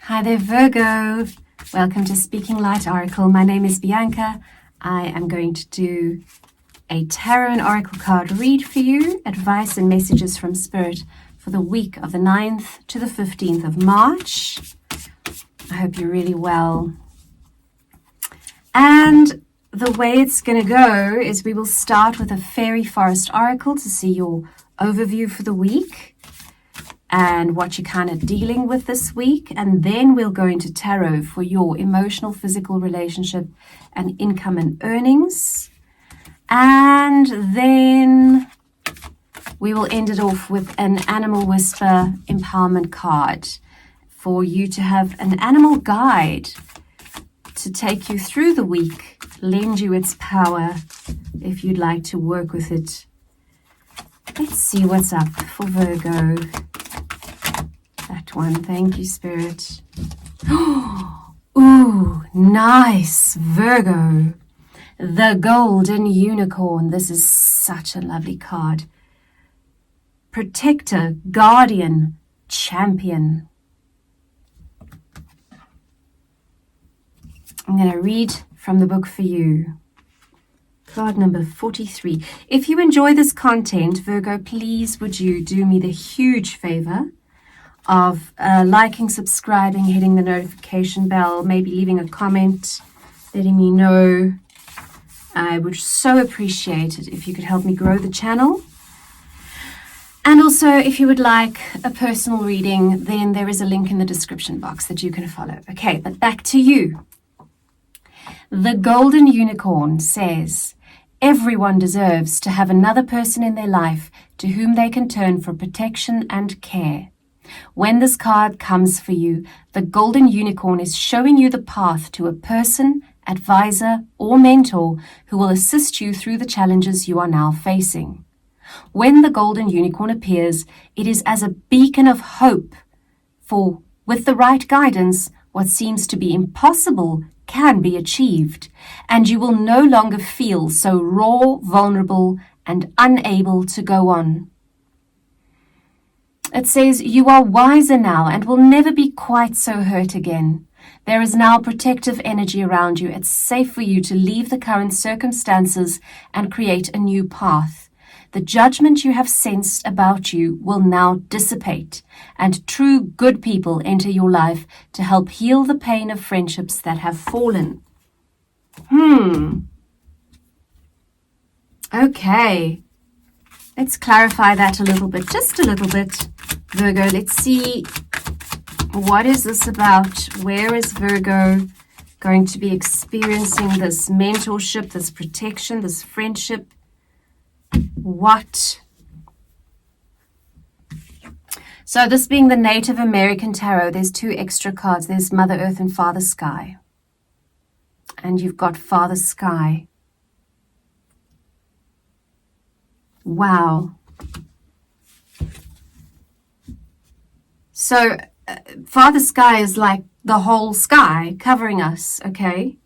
Hi there, Virgo. Welcome to Speaking Light Oracle. My name is Bianca. I am going to do a tarot and oracle card read for you, advice and messages from Spirit for the week of the 9th to the 15th of March. I hope you're really well. And the way it's going to go is we will start with a fairy forest oracle to see your overview for the week and what you're kind of dealing with this week. And then we'll go into tarot for your emotional, physical, relationship, and income and earnings. And then we will end it off with an animal whisper empowerment card for you to have an animal guide to take you through the week, lend you its power if you'd like to work with it. Let's see what's up for Virgo. That one, thank you, Spirit. Ooh, nice, Virgo. The Golden Unicorn. This is such a lovely card. Protector, Guardian, Champion. I'm going to read from the book for you. Card number 43. If you enjoy this content, Virgo, please would you do me the huge favor of liking, subscribing, hitting the notification bell, maybe leaving a comment, letting me know. I would so appreciate it if you could help me grow the channel. And also, if you would like a personal reading, then there is a link in the description box that you can follow. Okay, but back to you. The Golden Unicorn says, everyone deserves to have another person in their life to whom they can turn for protection and care. When this card comes for you, the Golden Unicorn is showing you the path to a person, advisor, or mentor who will assist you through the challenges you are now facing. When the Golden Unicorn appears, it is as a beacon of hope, for with the right guidance, what seems to be impossible can be achieved, and you will no longer feel so raw, vulnerable, and unable to go on. It says, you are wiser now and will never be quite so hurt again. There is now protective energy around you. It's safe for you to leave the current circumstances and create a new path. The judgment you have sensed about you will now dissipate, and true good people enter your life to help heal the pain of friendships that have fallen. Okay. Let's clarify that a little bit, just a little bit. Virgo, let's see, what is this about? Where is Virgo going to be experiencing this mentorship, this protection, this friendship? What? So this being the Native American Tarot, there's two extra cards. There's Mother Earth and Father Sky. And you've got Father Sky. Wow. So Father Sky is like the whole sky covering us, okay?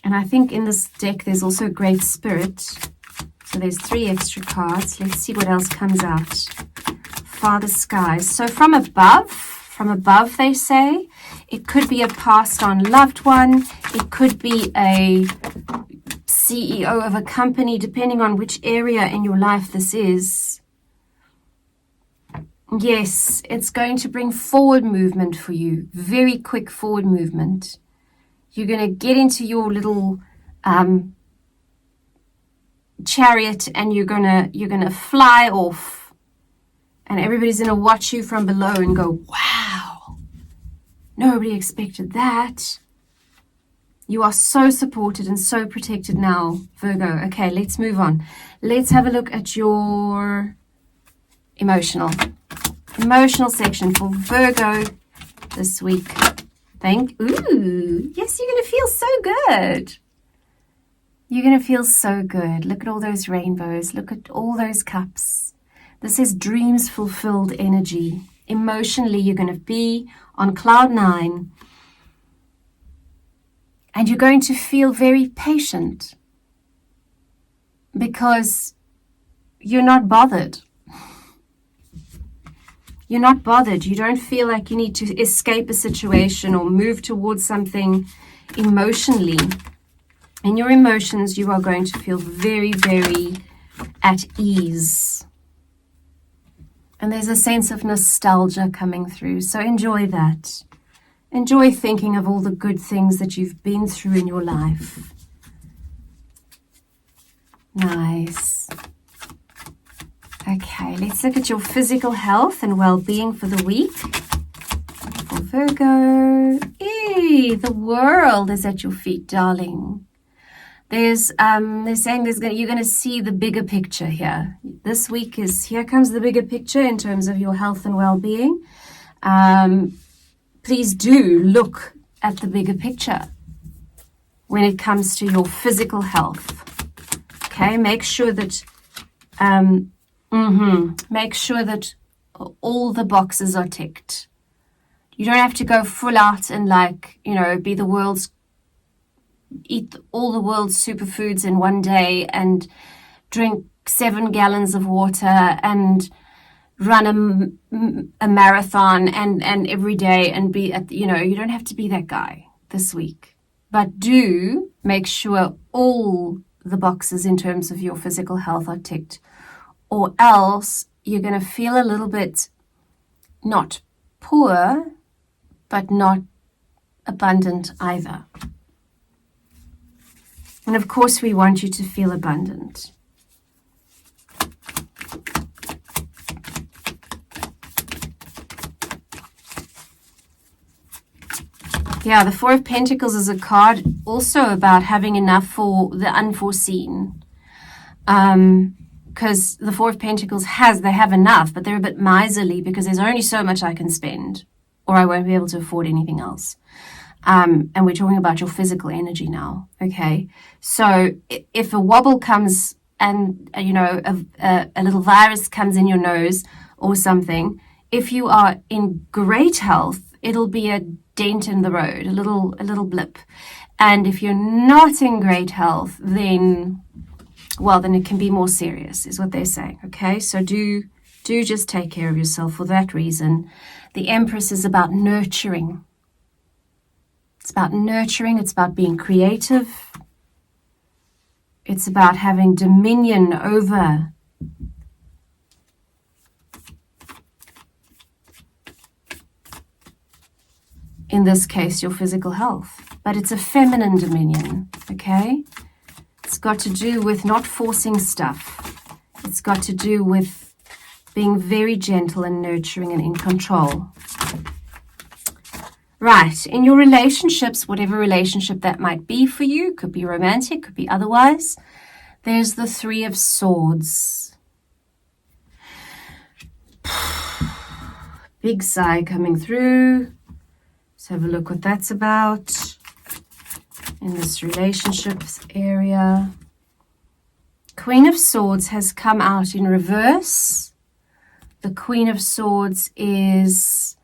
And I think in this deck there's also Great Spirit. So there's 3 extra cards. Let's see what else comes out. Father Sky. So from above they say, it could be a passed on loved one. It could be a CEO of a company, depending on which area in your life this is. Yes, it's going to bring forward movement for you. Very quick forward movement. You're going to get into your little chariot and you're gonna fly off. And everybody's going to watch you from below and go, wow, nobody expected that. You are so supported and so protected now, Virgo. Okay, let's move on. Let's have a look at your emotional section for Virgo this week. Ooh, yes, you're going to feel so good. You're going to feel so good. Look at all those rainbows. Look at all those cups. This is dreams fulfilled energy. Emotionally, you're going to be on cloud 9. And you're going to feel very patient because you're not bothered. You're not bothered. You don't feel like you need to escape a situation or move towards something emotionally. In your emotions, you are going to feel very, very at ease. And there's a sense of nostalgia coming through. So enjoy that. Enjoy thinking of all the good things that you've been through in your life. Nice. Okay, let's look at your physical health and well-being for the week. For Virgo, the world is at your feet, darling. They're saying you're going to see the bigger picture here. This week here comes the bigger picture in terms of your health and well-being. Please do look at the bigger picture when it comes to your physical health. Okay, make sure that all the boxes are ticked. You don't have to go full out and eat all the world's superfoods in one day and drink 7 gallons of water and run a marathon and every day and be you don't have to be that guy this week. But do make sure all the boxes in terms of your physical health are ticked, or else you're going to feel a little bit not poor, but not abundant either. And of course, we want you to feel abundant. Yeah, the Four of Pentacles is a card also about having enough for the unforeseen. Because the Four of Pentacles they have enough, but they're a bit miserly because there's only so much I can spend or I won't be able to afford anything else. And we're talking about your physical energy now, okay? So if a wobble comes and, a little virus comes in your nose or something, if you are in great health, it'll be a dent in the road, a little blip. And if you're not in great health, then it can be more serious, is what they're saying, okay? So do just take care of yourself for that reason. The Empress is about nurturing. It's about nurturing. It's about being creative. It's about having dominion over in this case, your physical health. But it's a feminine dominion, okay? It's got to do with not forcing stuff. It's got to do with being very gentle and nurturing and in control. Right, in your relationships, whatever relationship that might be for you, could be romantic, could be otherwise, there's the Three of Swords. Big sigh coming through. Let's have a look what that's about in this relationships area. Queen of Swords has come out in reverse. The Queen of Swords is,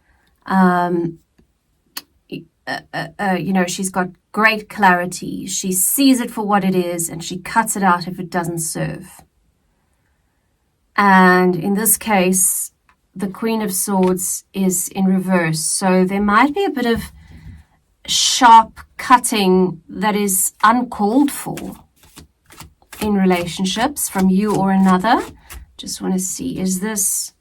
she's got great clarity. She sees it for what it is and she cuts it out if it doesn't serve. And in this case, the Queen of Swords is in reverse. So there might be a bit of sharp cutting that is uncalled for in relationships from you or another. Just want to see, is this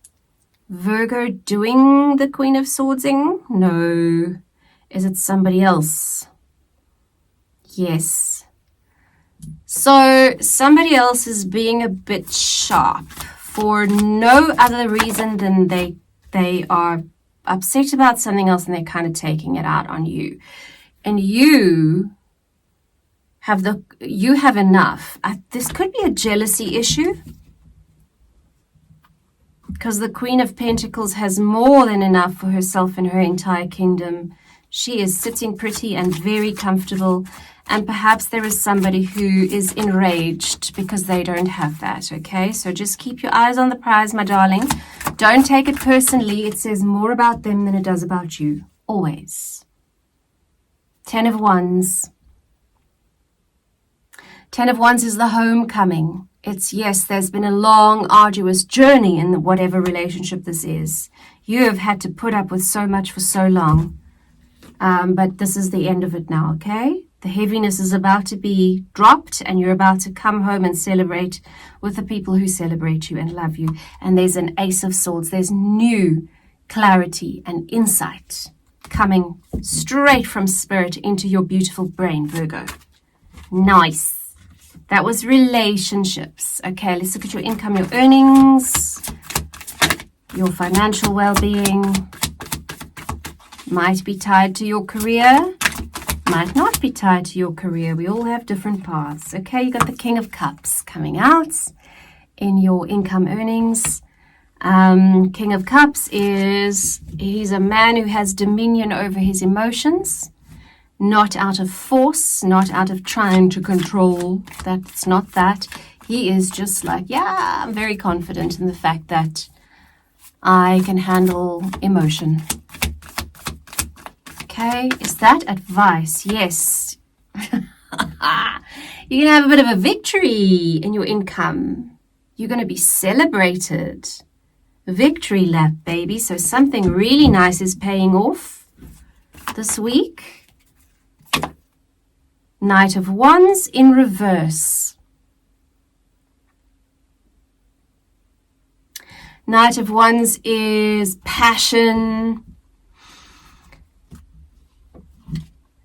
Virgo doing the Queen of Swordsing? No. Is it somebody else? Yes. So somebody else is being a bit sharp for no other reason than they are upset about something else and they're kind of taking it out on you. And you have enough. This could be a jealousy issue, because the Queen of Pentacles has more than enough for herself and her entire kingdom. She is sitting pretty and very comfortable, and perhaps there is somebody who is enraged because they don't have that, okay? So just keep your eyes on the prize, my darling. Don't take it personally. It says more about them than it does about you, always. 10 of Wands. 10 of Wands is the homecoming. yes, there's been a long, arduous journey in whatever relationship this is. You have had to put up with so much for so long. But this is the end of it now, okay? The heaviness is about to be dropped, and you're about to come home and celebrate with the people who celebrate you and love you. And there's an Ace of Swords. There's new clarity and insight coming straight from spirit into your beautiful brain, Virgo. Nice. That was relationships. Okay, let's look at your income, your earnings, your financial well-being. Might be tied to your career, might not be tied to your career. We all have different paths. Okay, you got the King of Cups coming out in your income earnings. King of Cups he's a man who has dominion over his emotions, not out of force, not out of trying to control. That's not that. He is just like, yeah, I'm very confident in the fact that I can handle emotion. Okay, is that advice? Yes. You're going to have a bit of a victory in your income. You're going to be celebrated. Victory lap, baby. So something really nice is paying off this week. Knight of Wands in reverse. Knight of Wands is passion.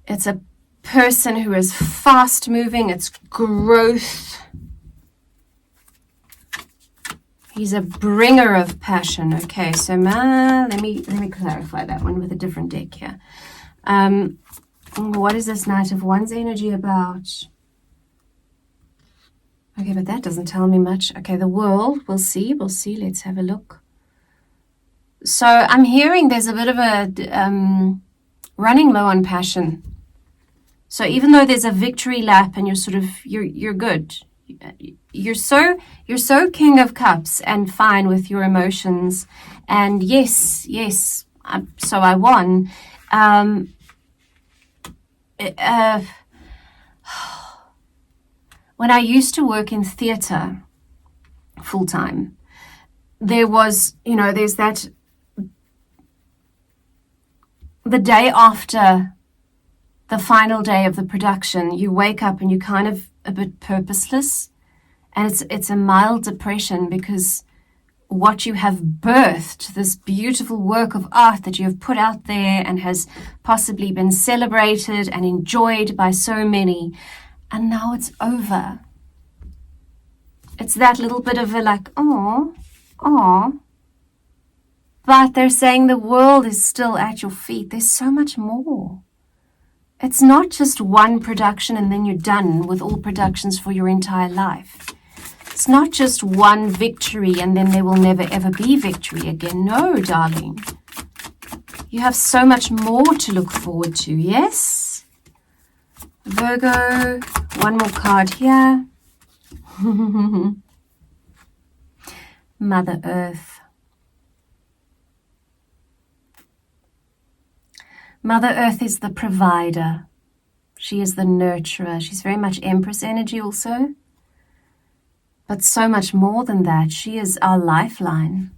It's a person who is fast moving. It's growth. He's a bringer of passion. Okay, so let me clarify that one with a different deck here. What is this Knight of Wands energy about? Okay, but that doesn't tell me much. Okay, the World. We'll see. Let's have a look. So I'm hearing there's a bit of a running low on passion. So even though there's a victory lap and you're good, you're so King of Cups and fine with your emotions, and yes, so I won. When I used to work in theatre full time, there was, there's that the day after the final day of the production, you wake up and you're kind of a bit purposeless, and it's a mild depression because what you have birthed, this beautiful work of art that you have put out there and has possibly been celebrated and enjoyed by so many, and now it's over. It's that little bit of a like, oh, but they're saying the world is still at your feet. There's so much more. It's not just one production and then you're done with all productions for your entire life. It's not just one victory and then there will never ever be victory again. No, darling. You have so much more to look forward to, yes? Virgo, one more card here. Mother Earth. Mother Earth is the provider. She is the nurturer. She's very much Empress energy also. But so much more than that. She is our lifeline.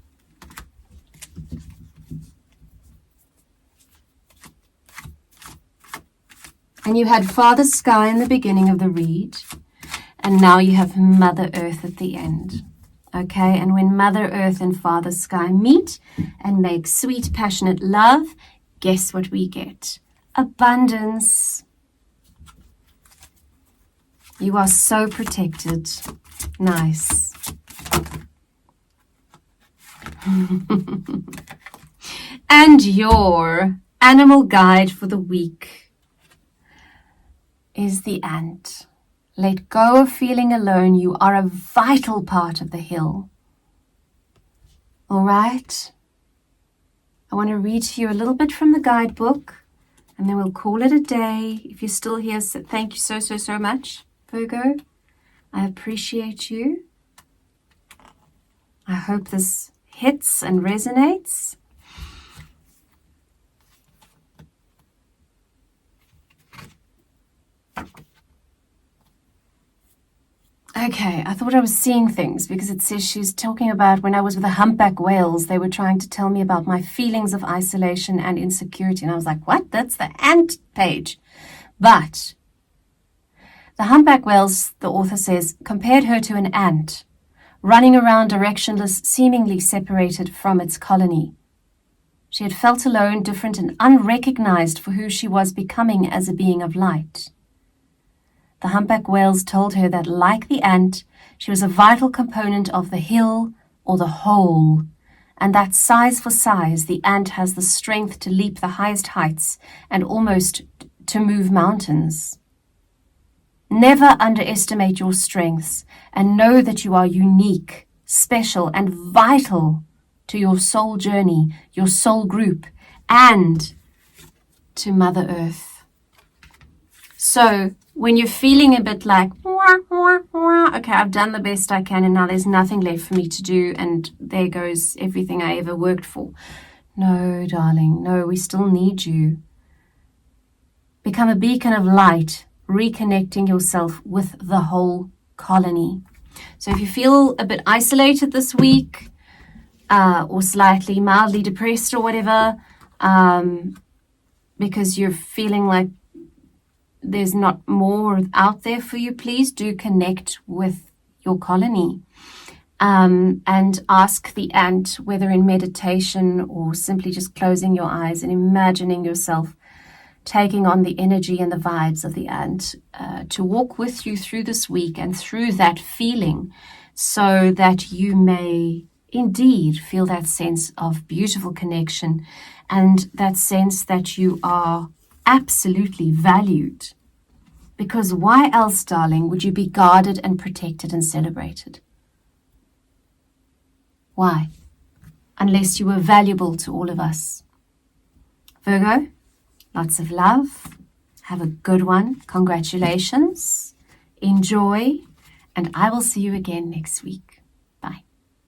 And you had Father Sky in the beginning of the read. And now you have Mother Earth at the end. Okay, and when Mother Earth and Father Sky meet and make sweet, passionate love, guess what we get? Abundance. You are so protected. Nice. And your animal guide for the week is the ant. Let go of feeling alone. You are a vital part of the hill. All right? I want to read to you a little bit from the guidebook, and then we'll call it a day. If you're still here, so thank you so much, Virgo. I appreciate you. I hope this hits and resonates. Okay, I thought I was seeing things because it says she's talking about when I was with the humpback whales, they were trying to tell me about my feelings of isolation and insecurity. And I was like, what? That's the ant page. But the humpback whales, the author says, compared her to an ant, running around directionless, seemingly separated from its colony. She had felt alone, different, and unrecognized for who she was becoming as a being of light. The humpback whales told her that, like the ant, she was a vital component of the hill or the whole, and that size for size, the ant has the strength to leap the highest heights and almost to move mountains. Never underestimate your strengths and know that you are unique, special, and vital to your soul journey, your soul group, and to Mother Earth. So when you're feeling a bit like, okay, I've done the best I can and now there's nothing left for me to do and there goes everything I ever worked for. No, darling, no, we still need you. Become a beacon of light, reconnecting yourself with the whole colony. So if you feel a bit isolated this week, or slightly mildly depressed or whatever, because you're feeling like there's not more out there for you, please do connect with your colony, and ask the ant, whether in meditation or simply just closing your eyes and imagining yourself taking on the energy and the vibes of the ant, to walk with you through this week and through that feeling, so that you may indeed feel that sense of beautiful connection and that sense that you are absolutely valued. Because why else, darling, would you be guarded and protected and celebrated? Why? Unless you were valuable to all of us. Virgo, lots of love. Have a good one. Congratulations. Enjoy. And I will see you again next week.